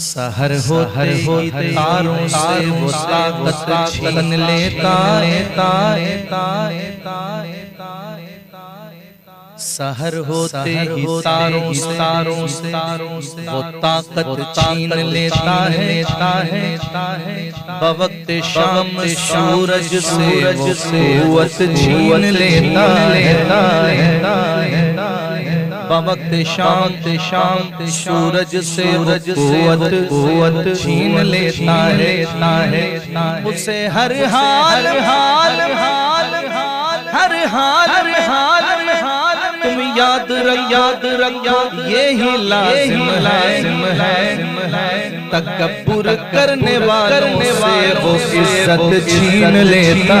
सहर होते तारों से वो ताकत छीन लेता सहर होते ही तारों से वो ताकत छीन लेता है बवक्त शाम सूरज से कुव्वत छीन लेता है बवक्त शाम सूरज से कुव्वत छीन लेता है उसे हर हाल तुम याद रख ये ही लाजिम है तकब्बुर करने वालों से वो इज्जत छीन लेता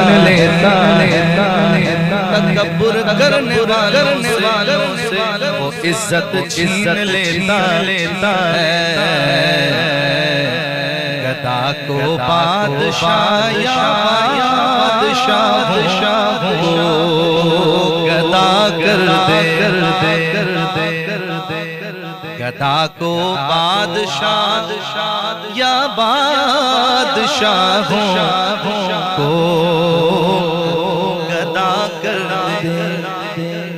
तकब्बुर करने वालों से वो इज्जत छीन लेता है गदा को बादशाह गदा कर दे गदा को बादशाह या बादशाह को गदा कर दे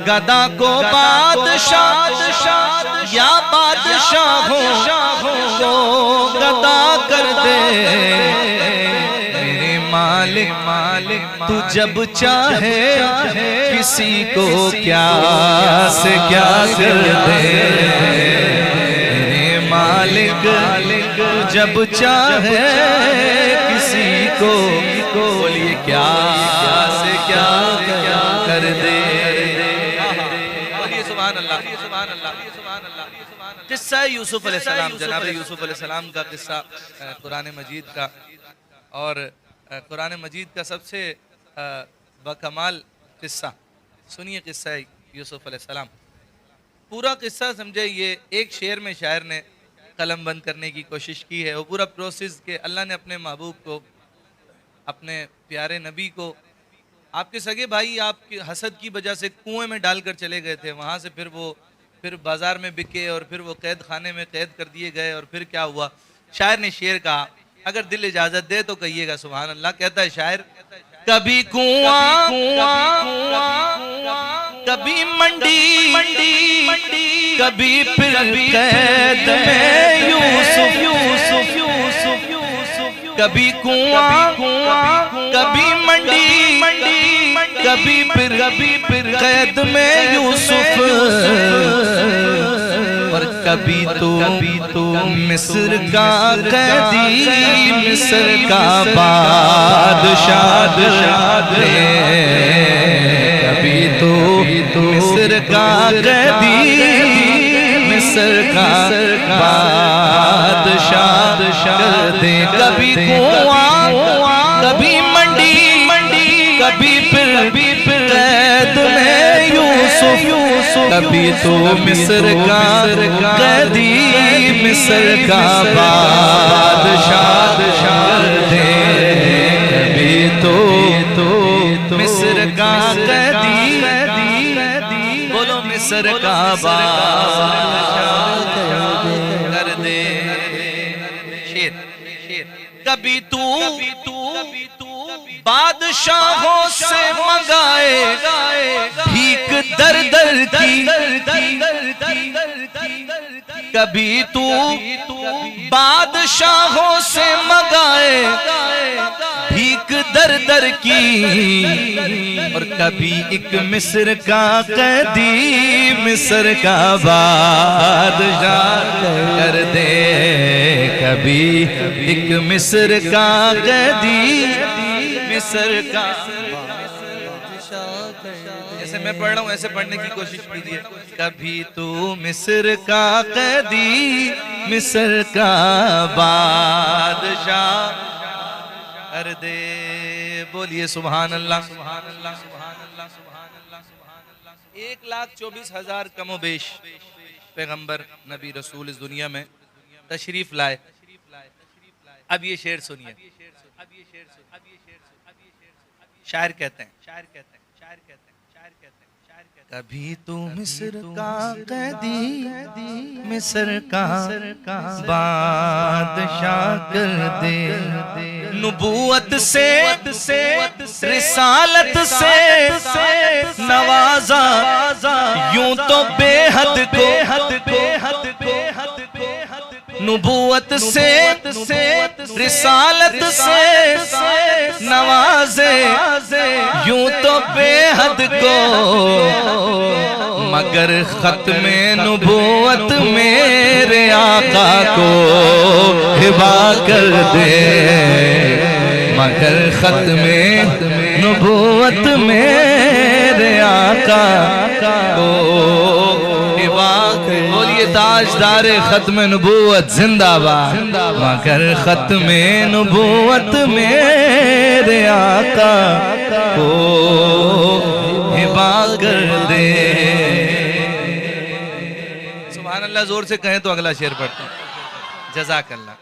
गदा को बादशाह या बादशाह को गदा कर दे मेरे मालिक तू जब चाहे किसी को क्या से क्या कर दे मेरे मालिक तू जब चाहे किसी को बोलिए क्या से क्या कर दे सुभान अल्लाह किस्सा यूसुफ अलैहिस्सलाम जनाब यूसुफ अलैहिस्सलाम का किस्सा कुरान मजीद का और कुरान मजीद का सबसे बकमाल किस्सा सुनिए किस्सा यूसुफ अलैहिस्सलाम पूरा किस्सा समझे ये एक शेर में शायर ने कलम बंद करने की कोशिश की है वो पूरा प्रोसेस के अल्लाह ने अपने महबूब को अपने प्यारे नबी को आपके सगे भाई आपके हसद की वजह से कुएं में डालकर चले गए थे वहाँ से फिर बाजार में बिके और फिर वो कैद खाने में कैद कर दिए गए और फिर क्या हुआ शायर ने शेर कहा अगर दिल इजाजत दे तो कहिएगा सुभान अल्लाह कहता है शायर कभी कुआं कभी मंडी कभी फिर कैद में यूसुफ कभी कुआं कभी मंडी कभी फिर कैद में यूसुफ और कभी तो मिस्र का कैदी मिस्र का बादशाह कभी तो मिस्र का कैदी मिस्र का बादशाह दे कभी कुआं कभी मंडी कभी फिर कैद में यूसुफ कभी तो मिस्र का कैदी मिस्र का बादशाह दे कभी तो मिस्र का कैदी बोलो मिस्र का बादशाह कर दे शेर कभी तू बादशाहों से मंगाए भीख दर की कभी तू बादशाहों से मंगाए भीख दर की और कभी एक मिस्र का कैदी मिस्र का बादशाह कर दे कभी एक मिस्र का कैदी मिस्र का जैसे मैं पढ़ रहा हूँ ऐसे पढ़ने की कोशिश कीजिए कभी तू मिस्र का कैदी मिस्र का बादशाह कर दे बोलिए सुभान अल्लाह सुभान अल्लाह सुभान अल्लाह सुभान अल्लाह सुभान अल्लाह 1,24,000 कमोबेश पैगंबर नबी रसूल इस दुनिया में तशरीफ लाए अब ये शेर सुनिए, शायर कहते हैं, कभी तू मिस्र का कैदी, मिस्र का बादशाह कर दे, नबूवत से रिसालत से नवाजा, यूं तो बेहद को नबूवत से रिसालत से नवाजे, यूं तो बेहद को, मगर खत्मे नबूवत मेरे आका को हिबा कर दे, मगर खत्मे नबूवत मेरे आका को हिबा कर। बोलिए ताजदार खत्मे नबूवत जिंदाबाद, मगर खत्मे नबूवत मेरे आका को हिबा कर दे। सुभान अल्लाह, जोर से कहें तो अगला शेर पढ़ते हैं। जज़ाकल्लाह।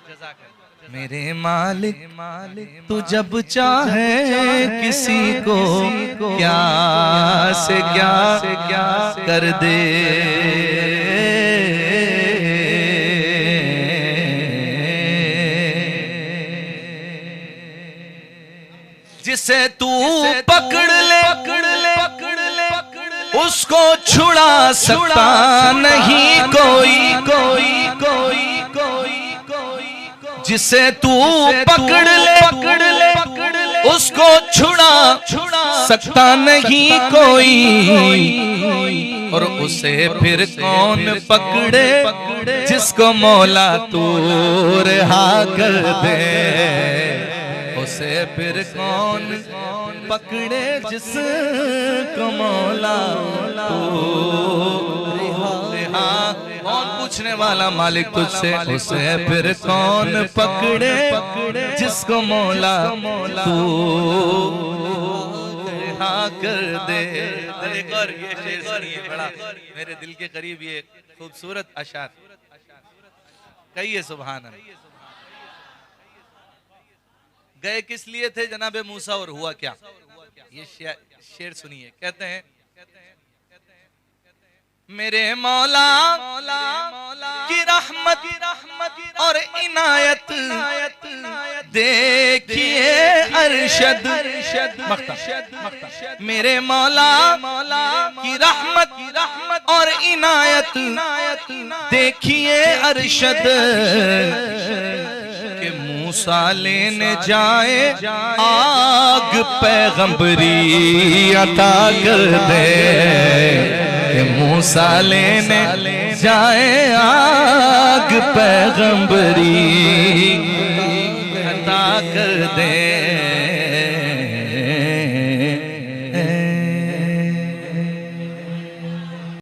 मेरे मालिक तू जब चाहे किसी को क्या से क्या कर दे, जिसे तू पकड़ ले उसको छुड़ा सकता नहीं कोई, जिसे तू पकड़ ले उसको छुड़ा सकता नहीं कोई, और उसे फिर कौन पकड़े जिसको मौला तू रिहा कर दे, उसे फिर कौन पकड़े जिसको मौला तू रिहा। कौन पूछने वाला मालिक तुझसे, उसे फिर कौन पकड़े जिसको मौला तू रिहा कर दे। एक और ये शेर सुनिए, बड़ा मेरे दिल के करीब, ये खूबसूरत अशार, कहिए सुभान अल्लाह। गए किस लिए थे जनाबे मूसा और हुआ क्या? ये शेर सुनिए, कहते हैं मेरे मौला की रहमत और इनायत देखिए अरशद, मेरे मौला की रहमत और इनायत देखिए अरशद, के मूसा लेने जाए आग पैगंबरी अता कर दे, के मूसा लेने जाए आग पैगंबरी अता कर दे।